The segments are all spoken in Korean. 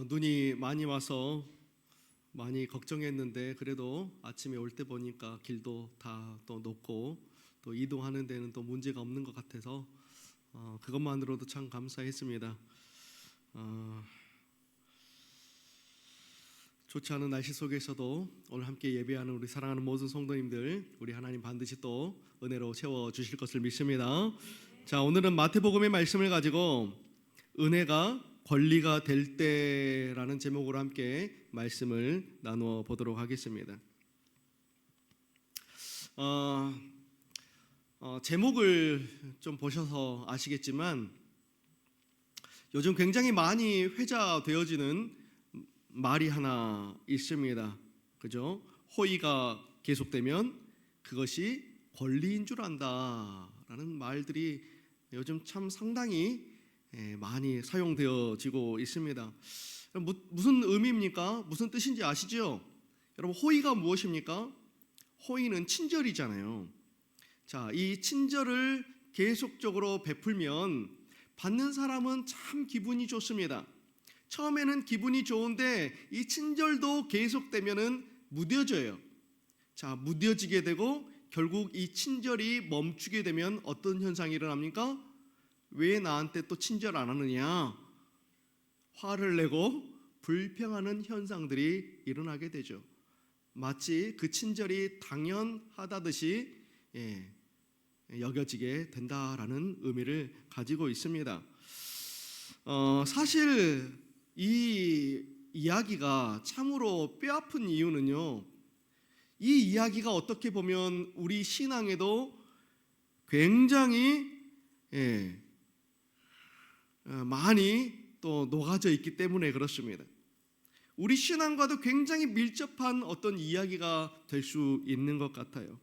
눈이 많이 와서 많이 걱정했는데 그래도 아침에 올 때 보니까 길도 다 또 녹고 또 이동하는 데는 또 문제가 없는 것 같아서 그것만으로도 참 감사했습니다. 좋지 않은 날씨 속에서도 오늘 함께 예배하는 우리 사랑하는 모든 성도님들, 우리 하나님 반드시 또 은혜로 채워주실 것을 믿습니다. 자, 오늘은 마태복음의 말씀을 가지고 은혜가 권리가 될 때라는 제목으로 함께 말씀을 나누어 보도록 하겠습니다. 제목을 좀 보셔서 아시겠지만 요즘 굉장히 많이 회자되어지는 말이 하나 있습니다. 그죠? 호의가 계속되면 그것이 권리인 줄 안다라는 말들이 요즘 참 상당히 많이 사용되어지고 있습니다. 무슨 의미입니까? 무슨 뜻인지 아시죠? 여러분, 호의가 무엇입니까? 호의는 친절이잖아요. 자, 이 친절을 계속적으로 베풀면 받는 사람은 참 기분이 좋습니다. 처음에는 기분이 좋은데 이 친절도 계속되면은 무뎌져요. 자, 무뎌지게 되고 결국 이 친절이 멈추게 되면 어떤 현상이 일어납니까? 왜 나한테 또 친절 안 하느냐? 화를 내고 불평하는 현상들이 일어나게 되죠. 마치 그 친절이 당연하다듯이 여겨지게 된다라는 의미를 가지고 있습니다. 사실 이 이야기가 참으로 뼈아픈 이유는요, 이 이야기가 어떻게 보면 우리 신앙에도 굉장히 많이 또 녹아져 있기 때문에 그렇습니다. 우리 신앙과도 굉장히 밀접한 어떤 이야기가 될 수 있는 것 같아요.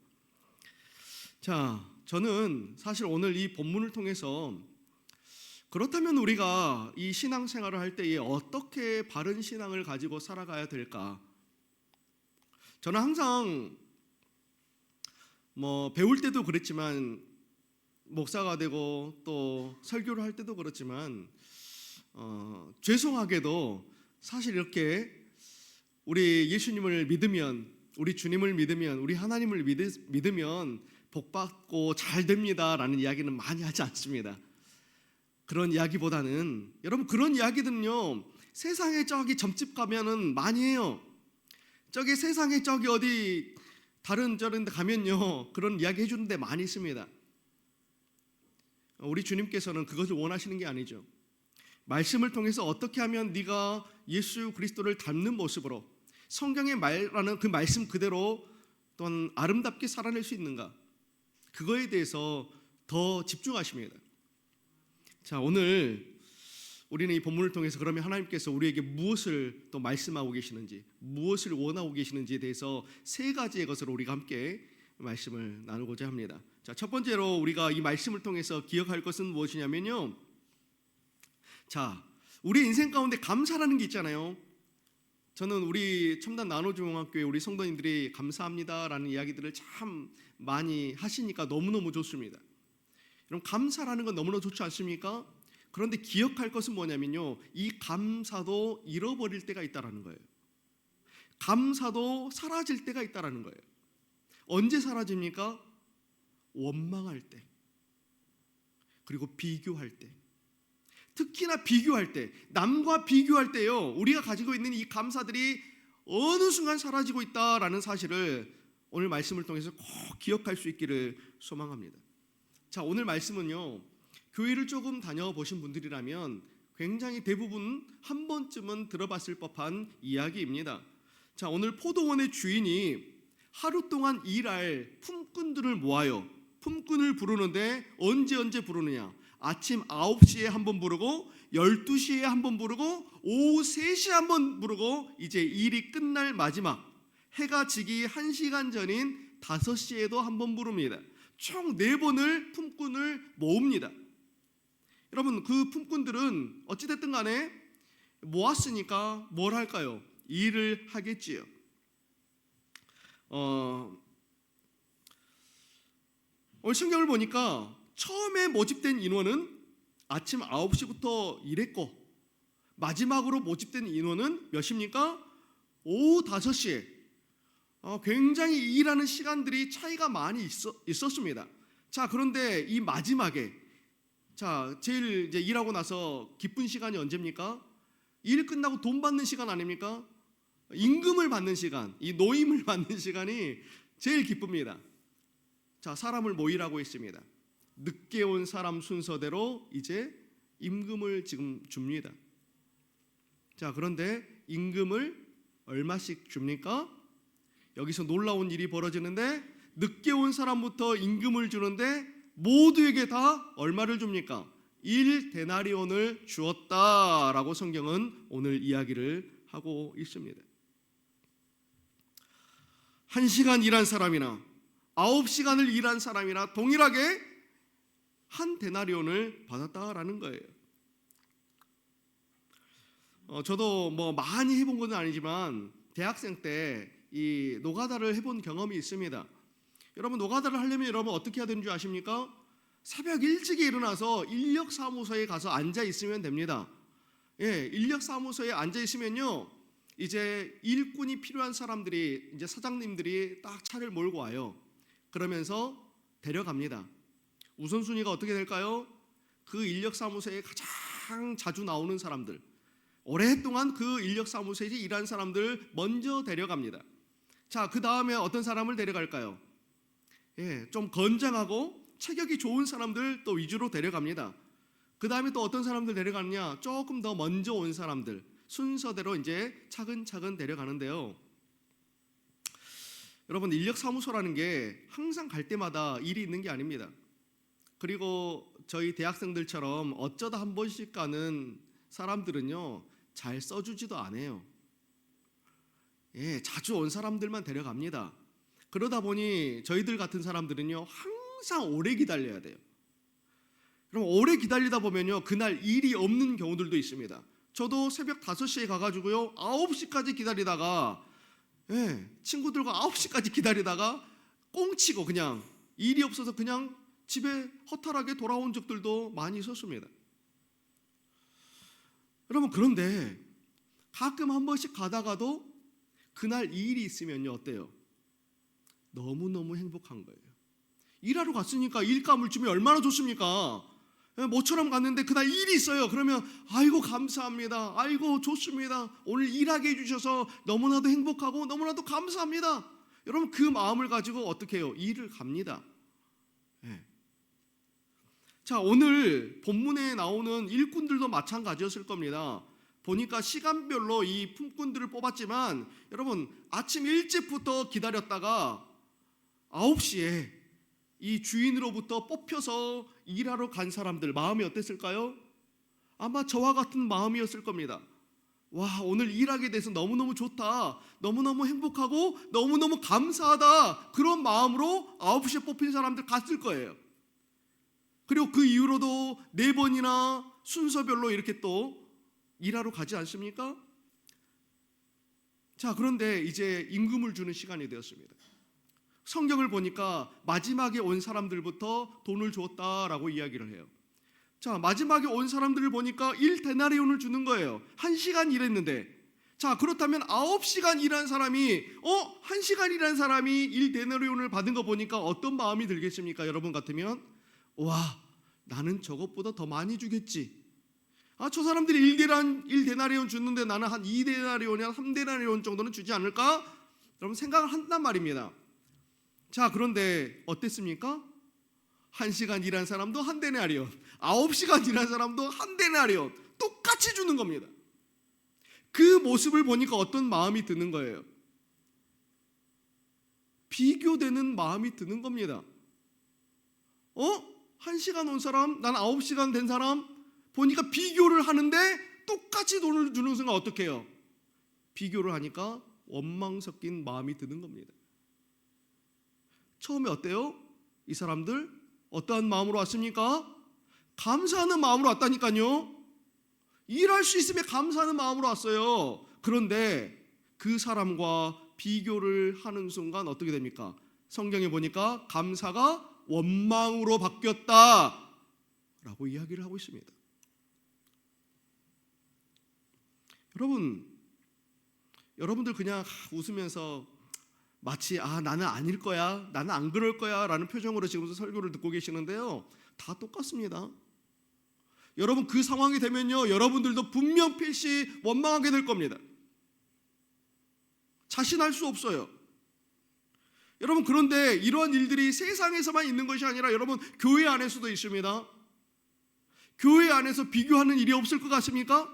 자, 저는 사실 오늘 이 본문을 통해서 그렇다면 우리가 이 신앙생활을 할 때에 어떻게 바른 신앙을 가지고 살아가야 될까? 저는 항상 배울 때도 그랬지만 목사가 되고 또 설교를 할 때도 그렇지만 죄송하게도 사실 이렇게 우리 예수님을 믿으면, 우리 주님을 믿으면, 우리 하나님을 믿으면 복받고 잘 됩니다라는 이야기는 많이 하지 않습니다. 그런 이야기보다는, 여러분, 그런 이야기들은요, 세상에 저기 점집 가면은 많이 해요. 저기 세상에 저기 어디 다른 저런 데 가면요, 그런 이야기 해주는 데 많이 있습니다. 우리 주님께서는 그것을 원하시는 게 아니죠. 말씀을 통해서 어떻게 하면 네가 예수 그리스도를 닮는 모습으로 성경에 말하는 그 말씀 그대로 또한 아름답게 살아낼 수 있는가, 그거에 대해서 더 집중하십니다. 자, 오늘 우리는 이 본문을 통해서 그러면 하나님께서 우리에게 무엇을 또 말씀하고 계시는지, 무엇을 원하고 계시는지에 대해서 세 가지의 것으로 우리가 함께 말씀을 나누고자 합니다. 자, 첫 번째로 우리가 이 말씀을 통해서 기억할 것은 무엇이냐면요, 자, 우리 인생 가운데 감사라는 게 있잖아요. 저는 우리 첨단 나노중앙교회 우리 성도님들이 감사합니다라는 이야기들을 참 많이 하시니까 너무너무 좋습니다. 여러분, 감사라는 건 너무나 좋지 않습니까? 그런데 기억할 것은 뭐냐면요, 이 감사도 잃어버릴 때가 있다라는 거예요. 감사도 사라질 때가 있다라는 거예요. 언제 사라집니까? 원망할 때, 그리고 비교할 때, 특히나 비교할 때, 남과 비교할 때요, 우리가 가지고 있는 이 감사들이 어느 순간 사라지고 있다라는 사실을 오늘 말씀을 통해서 꼭 기억할 수 있기를 소망합니다. 자, 오늘 말씀은요, 교회를 조금 다녀보신 분들이라면 굉장히 대부분 한 번쯤은 들어봤을 법한 이야기입니다. 자, 오늘 포도원의 주인이 하루 동안 일할 품꾼들을 모아요. 품꾼을 부르는데 언제 부르느냐? 아침 9시에 한 번 부르고 12시에 한 번 부르고 오후 3시에 한 번 부르고 이제 일이 끝날 마지막 해가 지기 1시간 전인 5시에도 한 번 부릅니다. 총 4번을 품꾼을 모읍니다. 여러분, 그 품꾼들은 어찌됐든 간에 모았으니까 뭘 할까요? 일을 하겠지요. 오늘 성경을 보니까 처음에 모집된 인원은 아침 9시부터 일했고 마지막으로 모집된 인원은 몇입니까? 오후 5시에. 굉장히 일하는 시간들이 차이가 많이 있었습니다. 자, 그런데 이 마지막에 제일 이제 일하고 나서 기쁜 시간이 언제입니까? 일 끝나고 돈 받는 시간 아닙니까? 임금을 받는 시간, 이 노임을 받는 시간이 제일 기쁩니다. 자, 사람을 모이라고 했습니다. 늦게 온 사람 순서대로 이제 임금을 지금 줍니다. 자, 그런데 임금을 얼마씩 줍니까? 여기서 놀라운 일이 벌어지는데 늦게 온 사람부터 임금을 주는데 모두에게 다 얼마를 줍니까? 1데나리온을 주었다라고 성경은 오늘 이야기를 하고 있습니다. 1시간 일한 사람이나 9시간을 일한 사람이나 동일하게 1데나리온을 받았다라는 거예요. 저도 뭐 많이 해본 건 아니지만 대학생 때 이 노가다를 해본 경험이 있습니다. 여러분, 노가다를 하려면 여러분 어떻게 해야 되는 줄 아십니까? 새벽 일찍이 일어나서 인력사무소에 가서 앉아 있으면 됩니다. 예, 인력사무소에 앉아 있으면요, 이제 일꾼이 필요한 사람들이, 이제 사장님들이 딱 차를 몰고 와요. 그러면서 데려갑니다. 우선순위가 어떻게 될까요? 그 인력사무소에 가장 자주 나오는 사람들, 오랫동안 그 인력사무소에서 일한 사람들 먼저 데려갑니다. 자, 그 다음에 어떤 사람을 데려갈까요? 예, 좀 건장하고 체격이 좋은 사람들 또 위주로 데려갑니다. 그 다음에 또 어떤 사람들 데려가느냐? 조금 더 먼저 온 사람들 순서대로 이제 차근차근 데려가는데요. 여러분, 인력사무소라는 게 항상 갈 때마다 일이 있는 게 아닙니다. 그리고 저희 대학생들처럼 어쩌다 한 번씩 가는 사람들은요, 잘 써주지도 않아요. 예, 자주 온 사람들만 데려갑니다. 그러다 보니 저희들 같은 사람들은요, 항상 오래 기다려야 돼요. 그럼 오래 기다리다 보면요, 그날 일이 없는 경우들도 있습니다. 저도 새벽 5시에 가가지고요, 9시까지 기다리다가, 예, 친구들과 9시까지 기다리다가 꽁치고 그냥 일이 없어서 그냥 집에 허탈하게 돌아온 적들도 많이 있었습니다. 여러분, 그런데 가끔 한 번씩 가다가도 그날 일이 있으면요, 어때요? 너무너무 행복한 거예요. 일하러 갔으니까 일감을 주면 얼마나 좋습니까? 모처럼 갔는데 그날 일이 있어요. 그러면 아이고 감사합니다. 아이고 좋습니다. 오늘 일하게 해주셔서 너무나도 행복하고 너무나도 감사합니다. 여러분, 그 마음을 가지고 어떻게 해요? 일을 갑니다. 네. 자, 오늘 본문에 나오는 일꾼들도 마찬가지였을 겁니다. 보니까 시간별로 이 품꾼들을 뽑았지만 여러분, 아침 일찍부터 기다렸다가 9시에 이 주인으로부터 뽑혀서 일하러 간 사람들 마음이 어땠을까요? 아마 저와 같은 마음이었을 겁니다. 와, 오늘 일하게 돼서 너무너무 좋다, 너무너무 행복하고 너무너무 감사하다, 그런 마음으로 9시에 뽑힌 사람들 갔을 거예요. 그리고 그 이후로도 4번이나 순서별로 이렇게 또 일하러 가지 않습니까? 자, 그런데 이제 임금을 주는 시간이 되었습니다. 성경을 보니까 마지막에 온 사람들부터 돈을 줬다라고 이야기를 해요. 자, 마지막에 온 사람들을 보니까 1데나리온을 주는 거예요. 1시간 일했는데. 자, 그렇다면 9시간 일한 사람이 1시간 일한 사람이 1데나리온을 받은 거 보니까 어떤 마음이 들겠습니까? 여러분 같으면 와, 나는 저것보다 더 많이 주겠지. 저 사람들이 1데나리온 줬는데 나는 한 2데나리온이나 3데나리온 정도는 주지 않을까? 여러분 생각을 한단 말입니다. 자, 그런데 어땠습니까? 1시간 일한 사람도 1데나리온, 9시간 일한 사람도 1데나리온 똑같이 주는 겁니다. 그 모습을 보니까 어떤 마음이 드는 거예요? 비교되는 마음이 드는 겁니다. 1시간 온 사람, 난 9시간 된 사람 보니까 비교를 하는데 똑같이 돈을 주는 순간 어떻게 해요? 비교를 하니까 원망 섞인 마음이 드는 겁니다. 처음에 어때요? 이 사람들 어떠한 마음으로 왔습니까? 감사하는 마음으로 왔다니까요. 일할 수 있음에 감사하는 마음으로 왔어요. 그런데 그 사람과 비교를 하는 순간 어떻게 됩니까? 성경에 보니까 감사가 원망으로 바뀌었다 라고 이야기를 하고 있습니다. 여러분들 그냥 웃으면서 마치 나는 아닐 거야, 나는 안 그럴 거야 라는 표정으로 지금 설교를 듣고 계시는데요, 다 똑같습니다. 여러분 그 상황이 되면요, 여러분들도 분명 필시 원망하게 될 겁니다. 자신할 수 없어요. 여러분, 그런데 이러한 일들이 세상에서만 있는 것이 아니라 여러분 교회 안에서도 있습니다. 교회 안에서 비교하는 일이 없을 것 같습니까?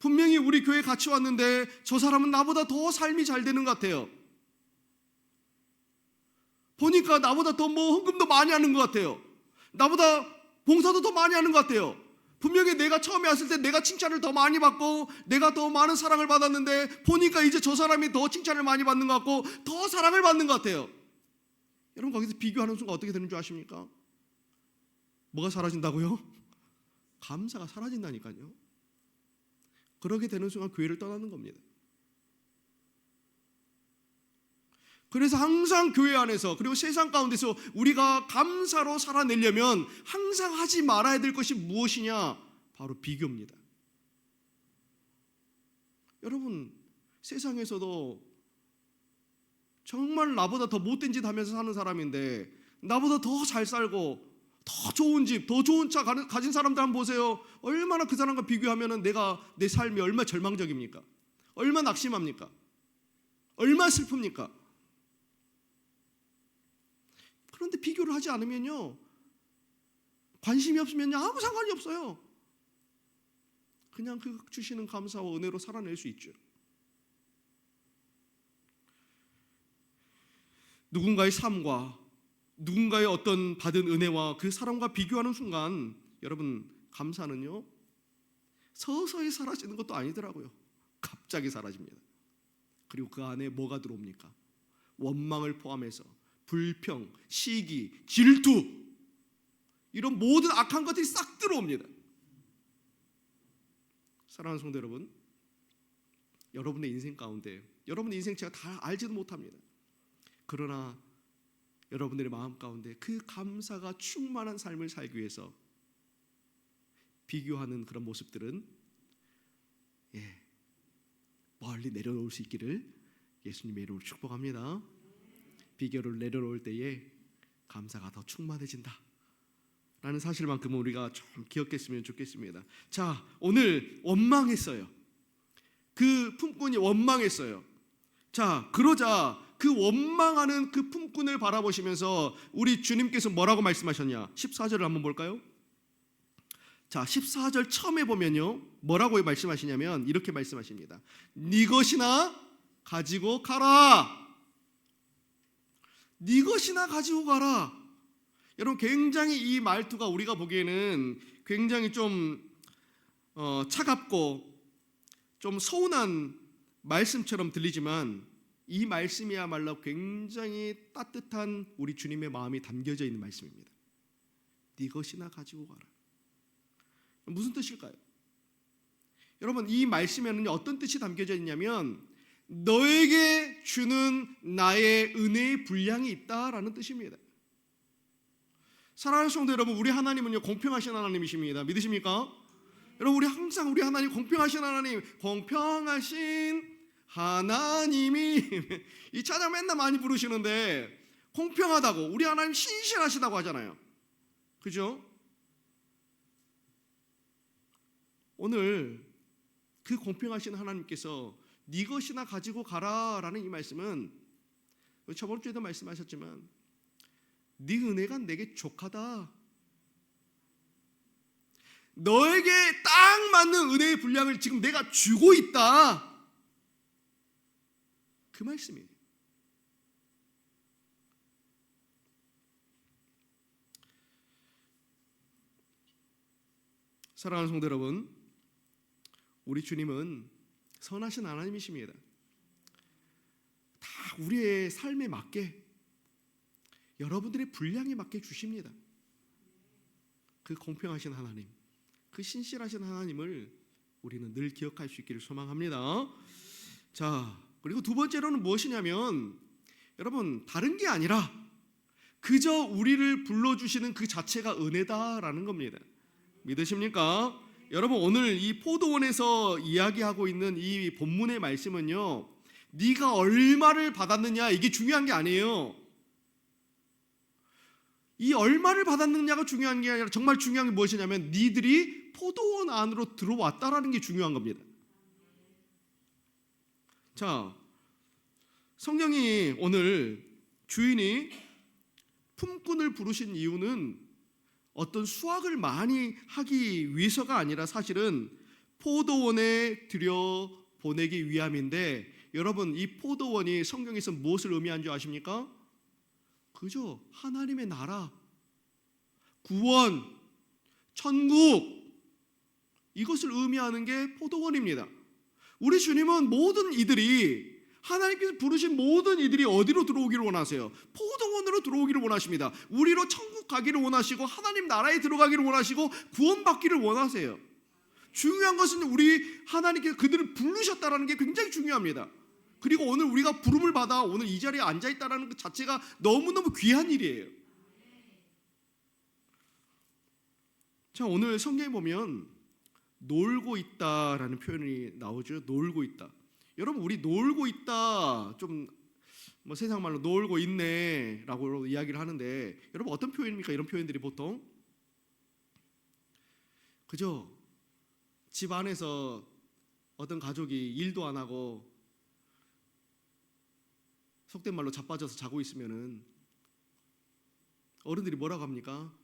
분명히 우리 교회 같이 왔는데 저 사람은 나보다 더 삶이 잘 되는 것 같아요. 보니까 나보다 더 헌금도 많이 하는 것 같아요. 나보다 봉사도 더 많이 하는 것 같아요. 분명히 내가 처음에 왔을 때 내가 칭찬을 더 많이 받고 내가 더 많은 사랑을 받았는데 보니까 이제 저 사람이 더 칭찬을 많이 받는 것 같고 더 사랑을 받는 것 같아요. 여러분, 거기서 비교하는 순간 어떻게 되는 줄 아십니까? 뭐가 사라진다고요? 감사가 사라진다니까요. 그렇게 되는 순간 교회를 떠나는 겁니다. 그래서 항상 교회 안에서 그리고 세상 가운데서 우리가 감사로 살아내려면 항상 하지 말아야 될 것이 무엇이냐? 바로 비교입니다. 여러분, 세상에서도 정말 나보다 더 못된 짓 하면서 사는 사람인데 나보다 더 잘 살고 더 좋은 집, 더 좋은 차 가진 사람들 한번 보세요. 얼마나 그 사람과 비교하면 내 삶이 얼마나 절망적입니까? 얼마나 낙심합니까? 얼마나 슬픕니까? 그런데 비교를 하지 않으면요, 관심이 없으면요, 아무 상관이 없어요. 그냥 그 주시는 감사와 은혜로 살아낼 수 있죠. 누군가의 삶과 누군가의 어떤 받은 은혜와 그 사람과 비교하는 순간 여러분, 감사는요 서서히 사라지는 것도 아니더라고요. 갑자기 사라집니다. 그리고 그 안에 뭐가 들어옵니까? 원망을 포함해서 불평, 시기, 질투, 이런 모든 악한 것들이 싹 들어옵니다. 사랑하는 성도 여러분, 여러분의 인생 가운데 여러분의 인생 제가 다 알지도 못합니다. 그러나 여러분들의 마음 가운데 그 감사가 충만한 삶을 살기 위해서 비교하는 그런 모습들은 멀리 내려놓을 수 있기를 예수님의 이름으로 축복합니다. 비교를 내려놓을 때에 감사가 더 충만해진다 라는 사실만큼은 우리가 좀 기억했으면 좋겠습니다. 자, 오늘 원망했어요. 그 품꾼이 원망했어요. 자, 그러자 그 원망하는 그 품꾼을 바라보시면서 우리 주님께서 뭐라고 말씀하셨냐? 14절을 한번 볼까요? 자, 14절 처음에 보면요, 뭐라고 말씀하시냐면 이렇게 말씀하십니다. 네 것이나 가지고 가라. 네 것이나 가지고 가라. 여러분, 굉장히 이 말투가 우리가 보기에는 굉장히 좀 차갑고 좀 서운한 말씀처럼 들리지만 이 말씀이야말로 굉장히 따뜻한 우리 주님의 마음이 담겨져 있는 말씀입니다. 네 것이나 가지고 가라. 무슨 뜻일까요? 여러분, 이 말씀에는 어떤 뜻이 담겨져 있냐면 너에게 주는 나의 은혜의 분량이 있다라는 뜻입니다. 사랑하는 성도 여러분, 우리 하나님은요 공평하신 하나님이십니다. 믿으십니까? 여러분, 우리 항상 우리 하나님 공평하신 하나님, 공평하신 하나님이 이 찬양 맨날 많이 부르시는데 공평하다고, 우리 하나님 신실하시다고 하잖아요. 그죠? 오늘 그 공평하신 하나님께서 네 것이나 가지고 가라라는 이 말씀은 저번 주에도 말씀하셨지만 네 은혜가 내게 족하다, 너에게 딱 맞는 은혜의 분량을 지금 내가 주고 있다, 그 말씀이에요. 사랑하는 성도 여러분, 우리 주님은 선하신 하나님이십니다. 다 우리의 삶에 맞게, 여러분들의 분량에 맞게 주십니다. 그 공평하신 하나님, 그 신실하신 하나님을 우리는 늘 기억할 수 있기를 소망합니다. 자, 그리고 두 번째로는 무엇이냐면 여러분, 다른 게 아니라 그저 우리를 불러주시는 그 자체가 은혜다라는 겁니다. 믿으십니까? 여러분 오늘 이 포도원에서 이야기하고 있는 이 본문의 말씀은요, 네가 얼마를 받았느냐 이게 중요한 게 아니에요. 이 얼마를 받았느냐가 중요한 게 아니라 정말 중요한 게 무엇이냐면 니들이 포도원 안으로 들어왔다라는 게 중요한 겁니다. 자, 성경이 오늘 주인이 품꾼을 부르신 이유는 어떤 수확을 많이 하기 위해서가 아니라 사실은 포도원에 들여보내기 위함인데, 여러분 이 포도원이 성경에서 무엇을 의미하는 줄 아십니까? 그죠? 하나님의 나라, 구원, 천국, 이것을 의미하는 게 포도원입니다. 우리 주님은 모든 이들이, 하나님께서 부르신 모든 이들이 어디로 들어오기를 원하세요? 포도원으로 들어오기를 원하십니다. 우리로 천국 가기를 원하시고 하나님 나라에 들어가기를 원하시고 구원받기를 원하세요. 중요한 것은 우리 하나님께서 그들을 부르셨다는 게 굉장히 중요합니다. 그리고 오늘 우리가 부름을 받아 오늘 이 자리에 앉아있다는 것 자체가 너무너무 귀한 일이에요. 자, 오늘 성경에 보면 놀고 있다라는 표현이 나오죠. 놀고 있다. 여러분 우리 놀고 있다 좀 뭐 세상 말로 놀고 있네라고 이야기를 하는데, 여러분 어떤 표현입니까? 이런 표현들이 보통 그죠? 집 안에서 어떤 가족이 일도 안 하고 속된 말로 자빠져서 자고 있으면은 어른들이 뭐라고 합니까?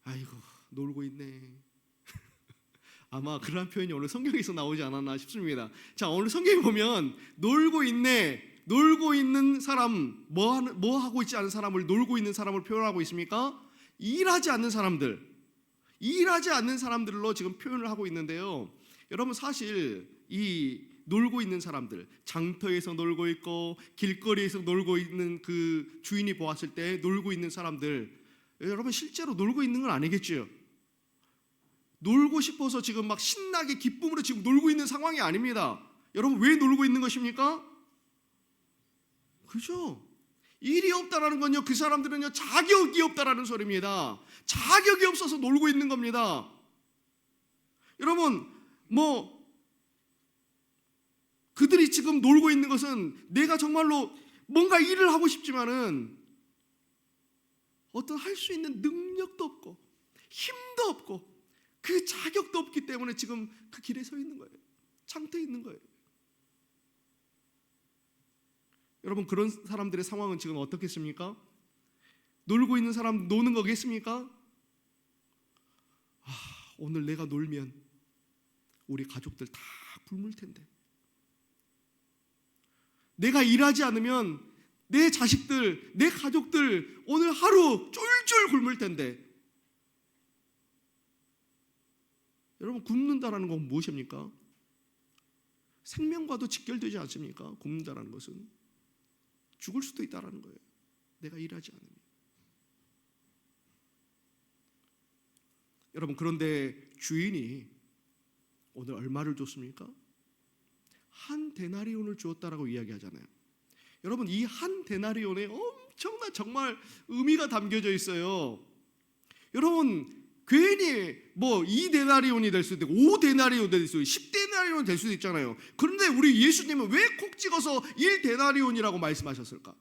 아이고 놀고 있네. 아마 그런 표현이 오늘 성경에서 나오지 않았나 싶습니다. 자, 오늘 성경에 보면 놀고 있네, 놀고 있는 사람, 뭐 하고 있지 않은 사람을 놀고 있는 사람을 표현하고 있습니까? 일하지 않는 사람들, 일하지 않는 사람들로 지금 표현을 하고 있는데요. 여러분 사실 이 놀고 있는 사람들, 장터에서 놀고 있고 길거리에서 놀고 있는 그 주인이 보았을 때 놀고 있는 사람들, 여러분 실제로 놀고 있는 건 아니겠죠? 놀고 싶어서 지금 막 신나게 기쁨으로 지금 놀고 있는 상황이 아닙니다. 여러분 왜 놀고 있는 것입니까? 그죠? 일이 없다라는 건요, 그 사람들은요 자격이 없다라는 소리입니다. 자격이 없어서 놀고 있는 겁니다. 여러분 그들이 지금 놀고 있는 것은 내가 정말로 뭔가 일을 하고 싶지만은 어떤 할 수 있는 능력도 없고 힘도 없고 그 자격도 없기 때문에 지금 그 길에 서 있는 거예요. 장터에 있는 거예요. 여러분 그런 사람들의 상황은 지금 어떻겠습니까? 놀고 있는 사람 노는 거겠습니까? 오늘 내가 놀면 우리 가족들 다 굶을 텐데, 내가 일하지 않으면 내 자식들, 내 가족들 오늘 하루 쫄쫄 굶을 텐데. 여러분 굶는다라는 건 무엇입니까? 생명과도 직결되지 않습니까? 굶는다라는 것은 죽을 수도 있다라는 거예요. 내가 일하지 않으면. 여러분 그런데 주인이 오늘 얼마를 줬습니까? 한 데나리온을 주었다라고 이야기하잖아요. 여러분 이 한 데나리온에 엄청난 정말 의미가 담겨져 있어요. 여러분 괜히 2데나리온이 될 수도 있고 5데나리온이 될 수도 있고 10데나리온이 될 수도 있잖아요. 그런데 우리 예수님은 왜 콕 찍어서 1데나리온이라고 말씀하셨을까?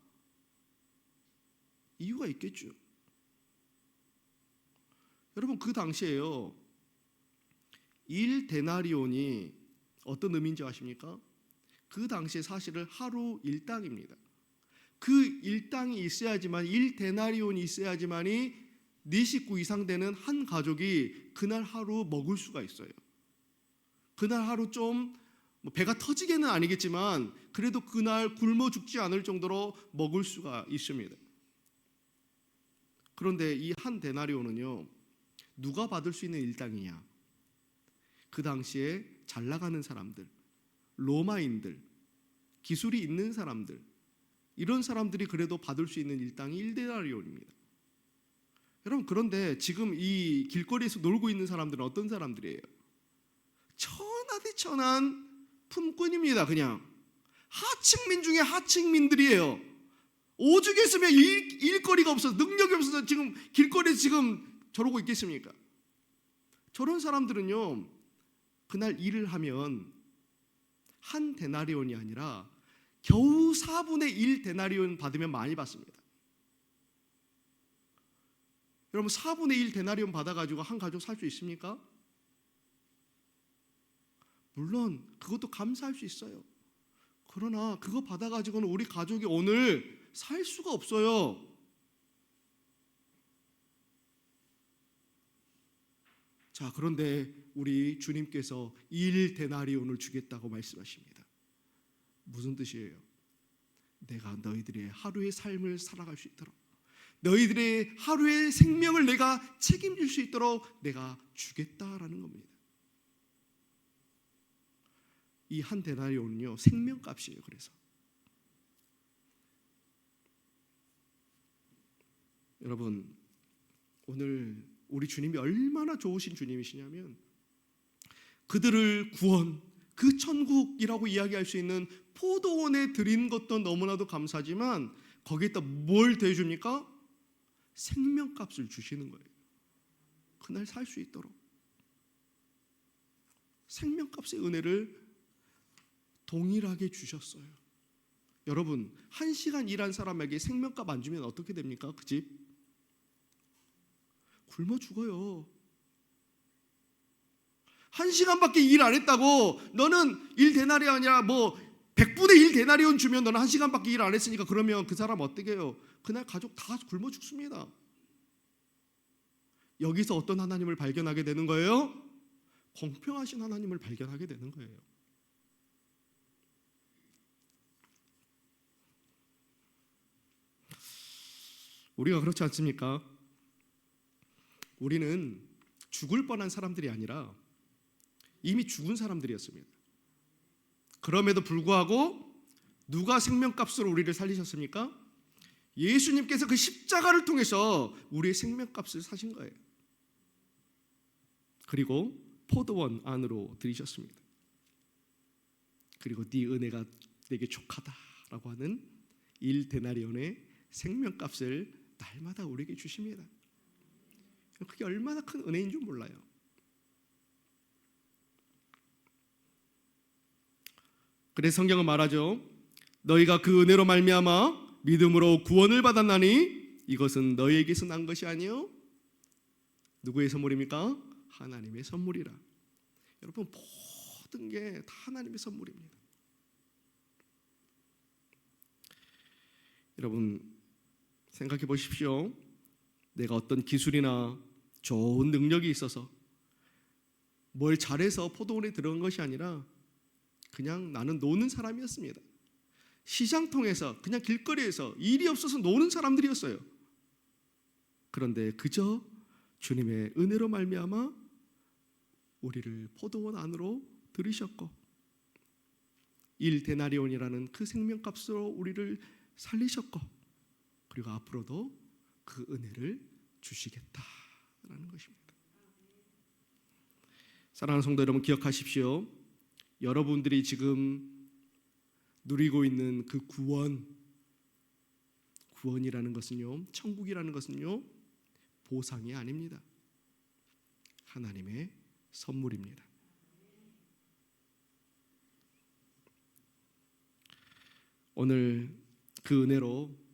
이유가 있겠죠. 여러분 그 당시에요 1데나리온이 어떤 의미인지 아십니까? 그 당시에 사실은 하루 일당입니다. 그 일당이 있어야지만 1데나리온이 있어야지만이 4식구 이상 되는 한 가족이 그날 하루 먹을 수가 있어요. 그날 하루 좀 배가 터지게는 아니겠지만 그래도 그날 굶어 죽지 않을 정도로 먹을 수가 있습니다. 그런데 이 한 데나리온은요 누가 받을 수 있는 일당이냐? 그 당시에 잘 나가는 사람들, 로마인들, 기술이 있는 사람들, 이런 사람들이 그래도 받을 수 있는 일당이 1데나리온입니다. 여러분 그런데 지금 이 길거리에서 놀고 있는 사람들은 어떤 사람들이에요? 천하대천한 품꾼입니다. 그냥 하층민 중에 하층민들이에요. 오죽 했으면 일거리가 없어서 능력이 없어서 지금 길거리에 지금 저러고 있겠습니까? 저런 사람들은요, 그날 일을 하면 한 데나리온이 아니라 겨우 4분의 1 데나리온 받으면 많이 받습니다. 여러분 4분의 1 데나리온 받아가지고 한 가족 살 수 있습니까? 물론 그것도 감사할 수 있어요. 그러나 그거 받아가지고는 우리 가족이 오늘 살 수가 없어요. 자, 그런데 우리 주님께서 1 데나리온을 주겠다고 말씀하십니다. 무슨 뜻이에요? 내가 너희들의 하루의 삶을 살아갈 수 있도록, 너희들의 하루의 생명을 내가 책임질 수 있도록 내가 주겠다라는 겁니다. 이 한 데나리온은요, 생명값이에요. 그래서 여러분, 오늘 우리 주님이 얼마나 좋으신 주님이시냐면, 그들을 구원, 그 천국이라고 이야기할 수 있는 포도원에 드린 것도 너무나도 감사하지만 거기에다 뭘 대줍니까? 생명값을 주시는 거예요. 그날 살 수 있도록 생명값의 은혜를 동일하게 주셨어요. 여러분, 1시간 일한 사람에게 생명값 안 주면 어떻게 됩니까? 그 집 굶어 죽어요. 1시간밖에 일 안 했다고 너는 1데나리 아니라 100분의 1 데나리온 주면 너는 1시간밖에 일 안 했으니까 그러면 그 사람 어떻게 해요? 그날 가족 다 굶어 죽습니다. 여기서 어떤 하나님을 발견하게 되는 거예요? 공평하신 하나님을 발견하게 되는 거예요. 우리가 그렇지 않습니까? 우리는 죽을 뻔한 사람들이 아니라 이미 죽은 사람들이었습니다. 그럼에도 불구하고 누가 생명값으로 우리를 살리셨습니까? 예수님께서 그 십자가를 통해서 우리의 생명값을 사신 거예요. 그리고 포도원 안으로 들이셨습니다. 그리고 네 은혜가 내게 족하다라고 하는 1 데나리온의 생명값을 날마다 우리에게 주십니다. 그게 얼마나 큰 은혜인 줄 몰라요. 그래서 성경은 말하죠. 너희가 그 은혜로 말미암아 믿음으로 구원을 받았나니 이것은 너희에게서 난 것이 아니요 누구의 선물입니까? 하나님의 선물이라. 여러분, 모든 게 다 하나님의 선물입니다. 여러분, 생각해 보십시오. 내가 어떤 기술이나 좋은 능력이 있어서 뭘 잘해서 포도원에 들어간 것이 아니라 그냥 나는 노는 사람이었습니다. 시장통에서 그냥 길거리에서 일이 없어서 노는 사람들이었어요. 그런데 그저 주님의 은혜로 말미암아 우리를 포도원 안으로 들이셨고 1 데나리온이라는 그 생명값으로 우리를 살리셨고 그리고 앞으로도 그 은혜를 주시겠다라는 것입니다. 사랑하는 성도 여러분, 기억하십시오. 여러분들이 지금 누리고 있는 그 구원이라는 것은요, 천국이라는 것은요, 보상이 아닙니다. 하나님의 선물입니다. 오늘 그 은혜로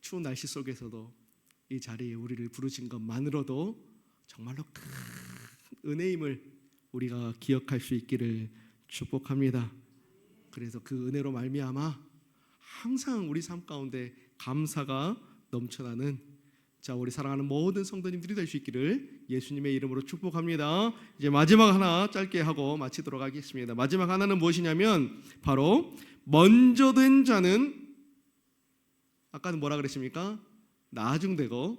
추운 날씨 속에서도 이 자리에 우리를 부르신 것만으로도 정말로 큰 은혜임을 우리가 기억할 수 있기를 축복합니다. 그래서 그 은혜로 말미암아 항상 우리 삶 가운데 감사가 넘쳐나는 우리 사랑하는 모든 성도님들이 될 수 있기를 예수님의 이름으로 축복합니다. 이제 마지막 하나 짧게 하고 마치도록 하겠습니다. 마지막 하나는 무엇이냐면 바로 먼저 된 자는 아까는 뭐라 그랬습니까? 나중되고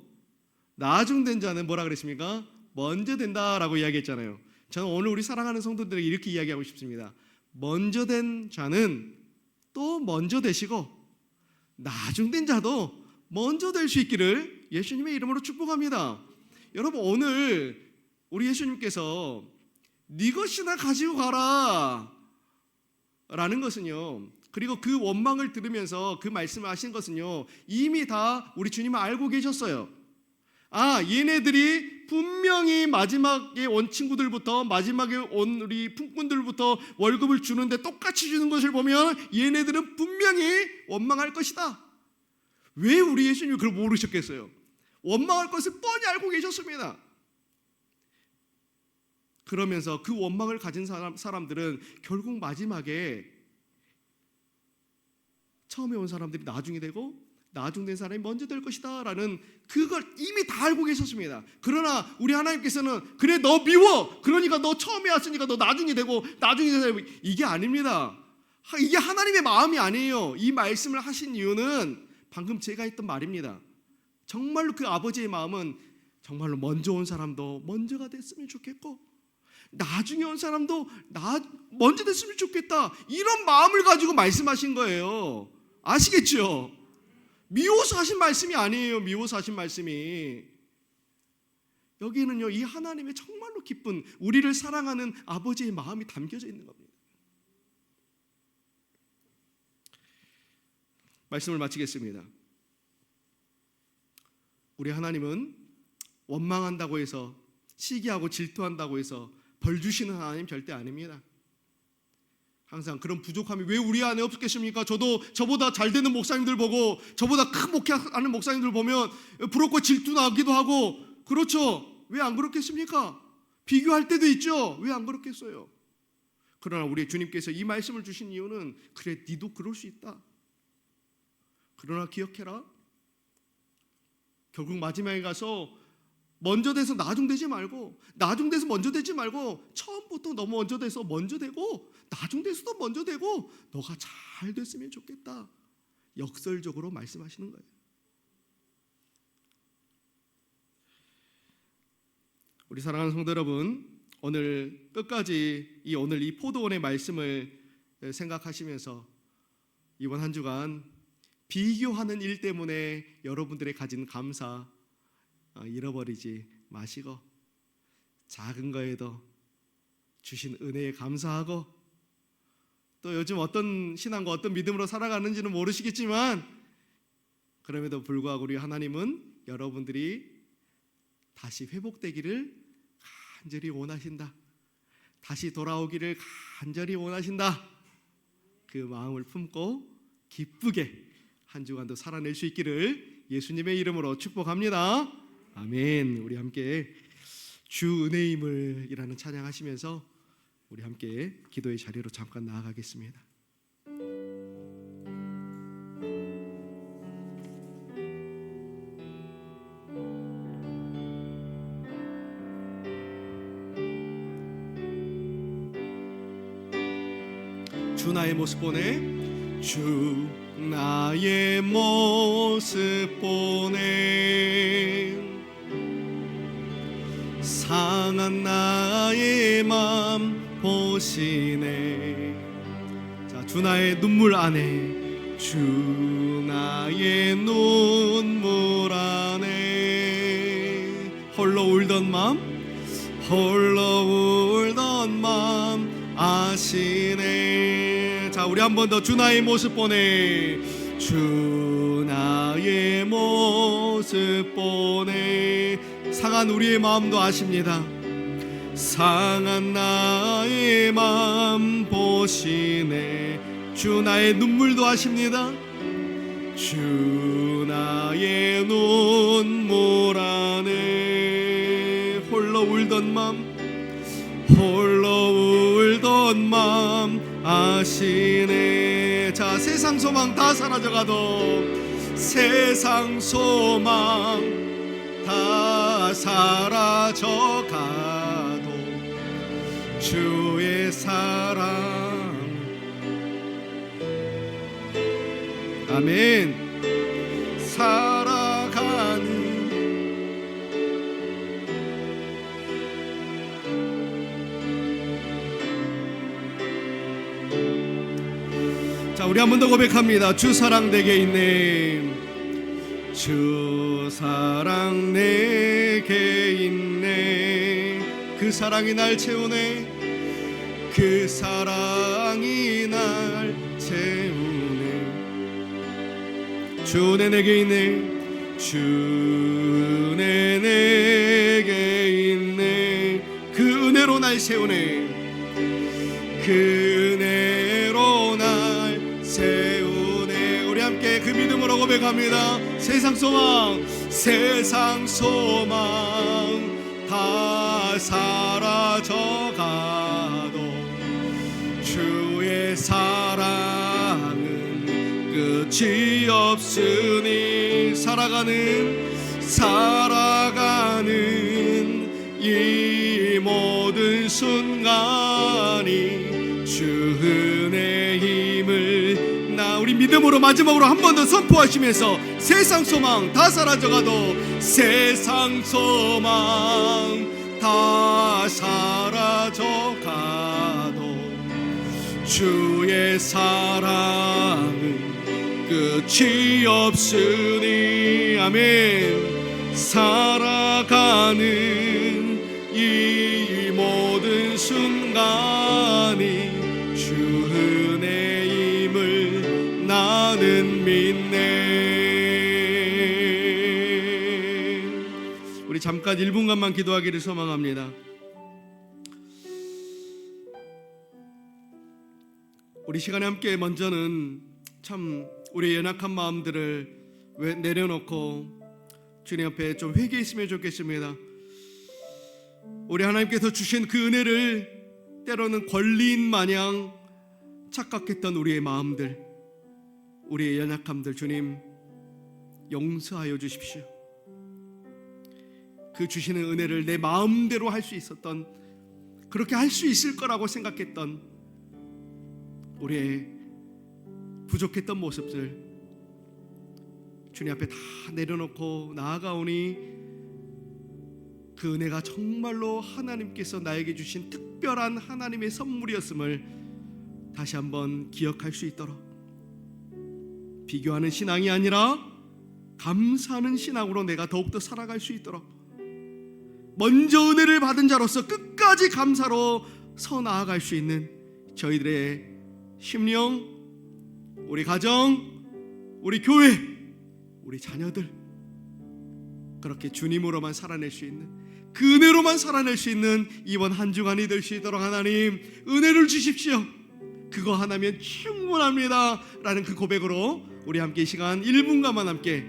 나중된 자는 뭐라 그랬습니까? 먼저 된다라고 이야기했잖아요. 저는 오늘 우리 사랑하는 성도들에게 이렇게 이야기하고 싶습니다. 먼저 된 자는 또 먼저 되시고 나중된 자도 먼저 될 수 있기를 예수님의 이름으로 축복합니다. 여러분, 오늘 우리 예수님께서 네 것이나 가지고 가라 라는 것은요, 그리고 그 원망을 들으면서 그 말씀을 하신 것은요, 이미 다 우리 주님은 알고 계셨어요. 얘네들이 분명히 마지막에 온 친구들부터 마지막에 온 우리 품꾼들부터 월급을 주는데 똑같이 주는 것을 보면 얘네들은 분명히 원망할 것이다. 왜 우리 예수님이 그걸 모르셨겠어요? 원망할 것을 뻔히 알고 계셨습니다. 그러면서 그 원망을 가진 사람들은 결국 마지막에 처음에 온 사람들이 나중에 되고 나중된 사람이 먼저 될 것이다 라는 그걸 이미 다 알고 계셨습니다. 그러나 우리 하나님께서는 그래 너 미워, 그러니까 너 처음에 왔으니까 너 나중에 되고 나중에 되고, 이게 아닙니다. 이게 하나님의 마음이 아니에요. 이 말씀을 하신 이유는 방금 제가 했던 말입니다. 정말로 그 아버지의 마음은 정말로 먼저 온 사람도 먼저가 됐으면 좋겠고 나중에 온 사람도 먼저 됐으면 좋겠다, 이런 마음을 가지고 말씀하신 거예요. 아시겠죠? 미워서 하신 말씀이 아니에요. 미워서 하신 말씀이 여기는요, 이 하나님의 정말로 기쁜 우리를 사랑하는 아버지의 마음이 담겨져 있는 겁니다. 말씀을 마치겠습니다. 우리 하나님은 원망한다고 해서, 시기하고 질투한다고 해서 벌 주시는 하나님 절대 아닙니다. 항상 그런 부족함이 왜 우리 안에 없겠습니까? 저도 저보다 잘 되는 목사님들 보고 저보다 큰 목회하는 목사님들 보면 부럽고 질투 나기도 하고, 그렇죠? 왜 안 그렇겠습니까? 비교할 때도 있죠. 왜 안 그렇겠어요? 그러나 우리 주님께서 이 말씀을 주신 이유는 그래 니도 그럴 수 있다. 그러나 기억해라, 결국 마지막에 가서 먼저 돼서 나중 되지 말고, 나중 돼서 먼저 되지 말고, 처음부터 너 먼저 돼서 먼저 되고 나중 돼서도 먼저 되고 너가 잘 됐으면 좋겠다, 역설적으로 말씀하시는 거예요. 우리 사랑하는 성도 여러분, 오늘 끝까지 오늘 이 포도원의 말씀을 생각하시면서 이번 한 주간 비교하는 일 때문에 여러분들의 가진 감사 잃어버리지 마시고, 작은 거에도 주신 은혜에 감사하고, 또 요즘 어떤 신앙과 어떤 믿음으로 살아가는지는 모르시겠지만 그럼에도 불구하고 우리 하나님은 여러분들이 다시 회복되기를 간절히 원하신다, 다시 돌아오기를 간절히 원하신다, 그 마음을 품고 기쁘게 한 주간도 살아낼 수 있기를 예수님의 이름으로 축복합니다. 아멘. 우리 함께 주 은혜임을 이라는 찬양하시면서 우리 함께 기도의 자리로 잠깐 나아가겠습니다. 주 나의 모습 보내, 주 나의 모습 보내, 상한 나의 맘 보시네. 자, 주 나의 눈물 안에, 주 나의 눈물 안에 홀로 울던 맘, 홀로 울던 맘 아시네. 자, 우리 한 번 더 주 나의 모습 보내, 주 나의 모습 보내. 상한 우리의 마음도 아십니다. 상한 나의 마음 보시네. 주 나의 눈물도 아십니다. 주 나의 눈물 안에 홀로 울던 맘, 홀로 울던 맘 아시네. 자, 세상 소망 다 사라져가도, 세상 소망 다 사라져가도 주의 사랑, 아멘, 살아가는. 자, 우리 한 번 더 고백합니다. 주 사랑 내게 있네, 주 사랑 내게 있네. 그 사랑이 날 채우네, 그 사랑이 날 채우네. 주 은혜 내게 있네, 주 은혜 내게 날 세우네. 그 은혜로 날 세우네. 우리 함께 그 믿음으로 고백합니다. 세상 소망 다 사라져가도 주의 사랑은 끝이 없으니 살아가는 이 모든 순간이 주 은혜임을 우리 믿음으로 마지막으로 한 번 더 선포하시면서 세상 소망 다 사라져가도 세상 소망 다 사라져가도 주의 사랑은 끝이 없으니 아멘. 살아가는 이 모든 순간이 주 은혜임을 나는 믿네. 우리 잠깐 1분간만 기도하기를 소망합니다. 우리 시간에 함께 먼저는 참 우리의 연약한 마음들을 내려놓고 주님 앞에 좀 회개했으면 좋겠습니다. 우리 하나님께서 주신 그 은혜를 때로는 권리인 마냥 착각했던 우리의 마음들, 우리의 연약함들 주님 용서하여 주십시오. 그 주시는 은혜를 내 마음대로 할 수 있었던, 그렇게 할 수 있을 거라고 생각했던 우리의 부족했던 모습들 주님 앞에 다 내려놓고 나아가오니 그 은혜가 정말로 하나님께서 나에게 주신 특별한 하나님의 선물이었음을 다시 한번 기억할 수 있도록, 비교하는 신앙이 아니라 감사하는 신앙으로 내가 더욱더 살아갈 수 있도록, 먼저 은혜를 받은 자로서 끝까지 감사로 서 나아갈 수 있는 저희들의 심령, 우리 가정, 우리 교회, 우리 자녀들, 그렇게 주님으로만 살아낼 수 있는, 그 은혜로만 살아낼 수 있는 이번 한 주간이 될 수 있도록 하나님 은혜를 주십시오. 그거 하나면 충분합니다 라는 그 고백으로 우리 함께 이 시간 1분간만 함께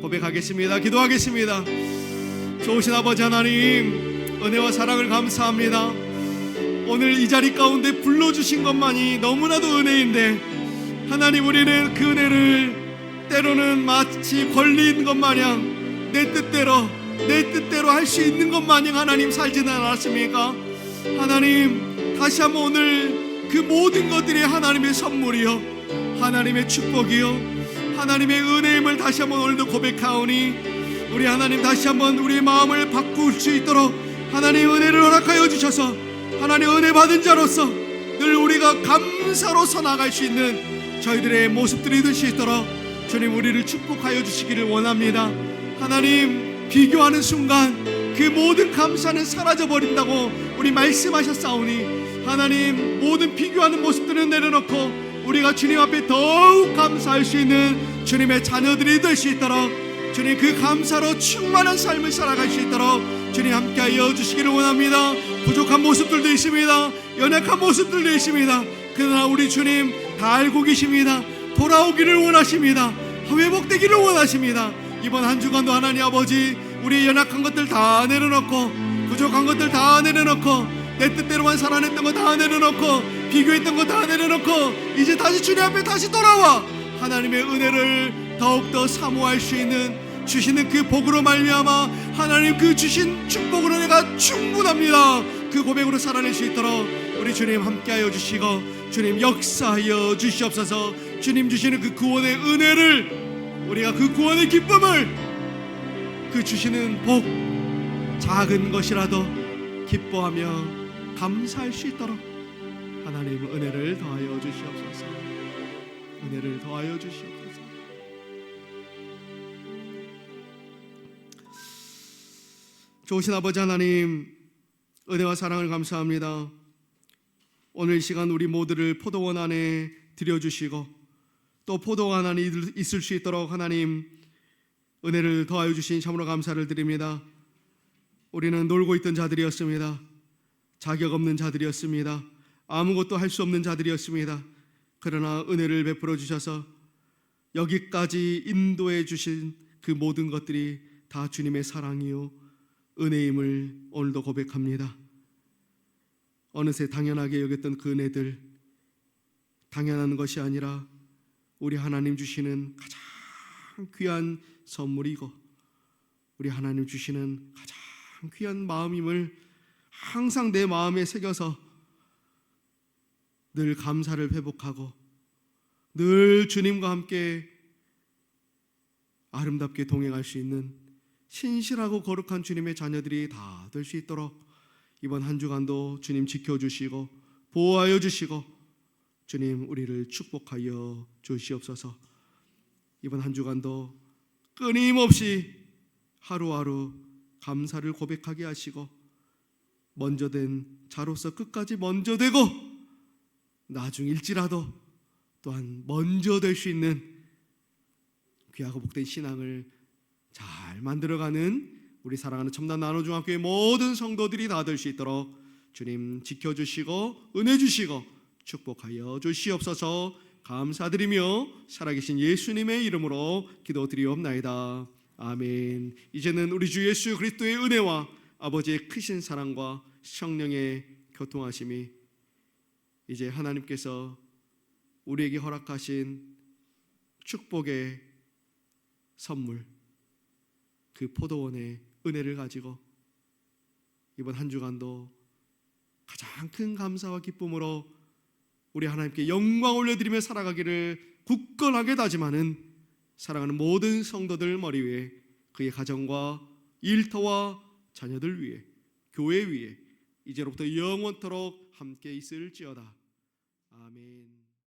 고백하겠습니다. 기도하겠습니다. 좋으신 아버지 하나님, 은혜와 사랑을 감사합니다. 오늘 이 자리 가운데 불러주신 것만이 너무나도 은혜인데 하나님, 우리는 그 은혜를 때로는 마치 권리인 것 마냥 내 뜻대로 할 수 있는 것 마냥 하나님 살지는 않았습니까? 하나님, 다시 한번 오늘 그 모든 것들이 하나님의 선물이요, 하나님의 축복이요, 하나님의 은혜임을 다시 한번 오늘도 고백하오니 우리 하나님 다시 한번 우리의 마음을 바꿀 수 있도록 하나님 은혜를 허락하여 주셔서 하나님 은혜 받은 자로서 늘 우리가 감사로 서나갈 수 있는 저희들의 모습들이 될 수 있도록 주님 우리를 축복하여 주시기를 원합니다. 하나님, 비교하는 순간 그 모든 감사는 사라져버린다고 우리 말씀하셨사오니 하나님, 모든 비교하는 모습들은 내려놓고 우리가 주님 앞에 더욱 감사할 수 있는 주님의 자녀들이 될 수 있도록 주님 그 감사로 충만한 삶을 살아갈 수 있도록 주님 함께하여 주시기를 원합니다. 부족한 모습들도 있습니다. 연약한 모습들도 있습니다. 그러나 우리 주님 다 알고 계십니다. 돌아오기를 원하십니다. 회복되기를 원하십니다. 이번 한 주간도 하나님 아버지, 우리의 연약한 것들 다 내려놓고 부족한 것들 다 내려놓고 내 뜻대로만 살아냈던 거 다 내려놓고 비교했던 거 다 내려놓고 이제 다시 주님 앞에 다시 돌아와 하나님의 은혜를 더욱더 사모할 수 있는, 주시는 그 복으로 말미암아 하나님 그 주신 축복으로 내가 충분합니다. 그 고백으로 살아낼 수 있도록 우리 주님 함께하여 주시고 주님 역사하여 주시옵소서. 주님 주시는 그 구원의 은혜를, 우리가 그 구원의 기쁨을, 그 주시는 복 작은 것이라도 기뻐하며 감사할 수 있도록 하나님 은혜를 더하여 주시옵소서. 은혜를 더하여 주시옵소서. 좋으신 아버지 하나님, 은혜와 사랑을 감사합니다. 오늘 이 시간 우리 모두를 포도원 안에 들여주시고 또 포도원 안에 있을 수 있도록 하나님 은혜를 더하여 주신 참으로 감사를 드립니다. 우리는 놀고 있던 자들이었습니다. 자격 없는 자들이었습니다. 아무것도 할 수 없는 자들이었습니다. 그러나 은혜를 베풀어 주셔서 여기까지 인도해 주신 그 모든 것들이 다 주님의 사랑이요 은혜임을 오늘도 고백합니다. 어느새 당연하게 여겼던 그 은혜들, 당연한 것이 아니라 우리 하나님 주시는 가장 귀한 선물이고 우리 하나님 주시는 가장 귀한 마음임을 항상 내 마음에 새겨서 늘 감사를 회복하고 늘 주님과 함께 아름답게 동행할 수 있는 신실하고 거룩한 주님의 자녀들이 다 될 수 있도록 이번 한 주간도 주님 지켜주시고 보호하여 주시고 주님 우리를 축복하여 주시옵소서. 이번 한 주간도 끊임없이 하루하루 감사를 고백하게 하시고 먼저 된 자로서 끝까지 먼저 되고 나중일지라도 또한 먼저 될 수 있는 귀하고 복된 신앙을 잘 만들어가는 우리 사랑하는 첨단 나노중학교의 모든 성도들이 다 될 수 있도록 주님 지켜주시고 은혜 주시고 축복하여 주시옵소서. 감사드리며 살아계신 예수님의 이름으로 기도드리옵나이다. 아멘. 이제는 우리 주 예수 그리스도의 은혜와 아버지의 크신 사랑과 성령의 교통하심이 이제 하나님께서 우리에게 허락하신 축복의 선물 그 포도원의 은혜를 가지고 이번 한 주간도 가장 큰 감사와 기쁨으로 우리 하나님께 영광 올려드리며 살아가기를 굳건하게 다짐하는 사랑하는 모든 성도들 머리 위에 그의 가정과 일터와 자녀들 위에 교회 위에 이제로부터 영원토록 함께 있을지어다. 아멘.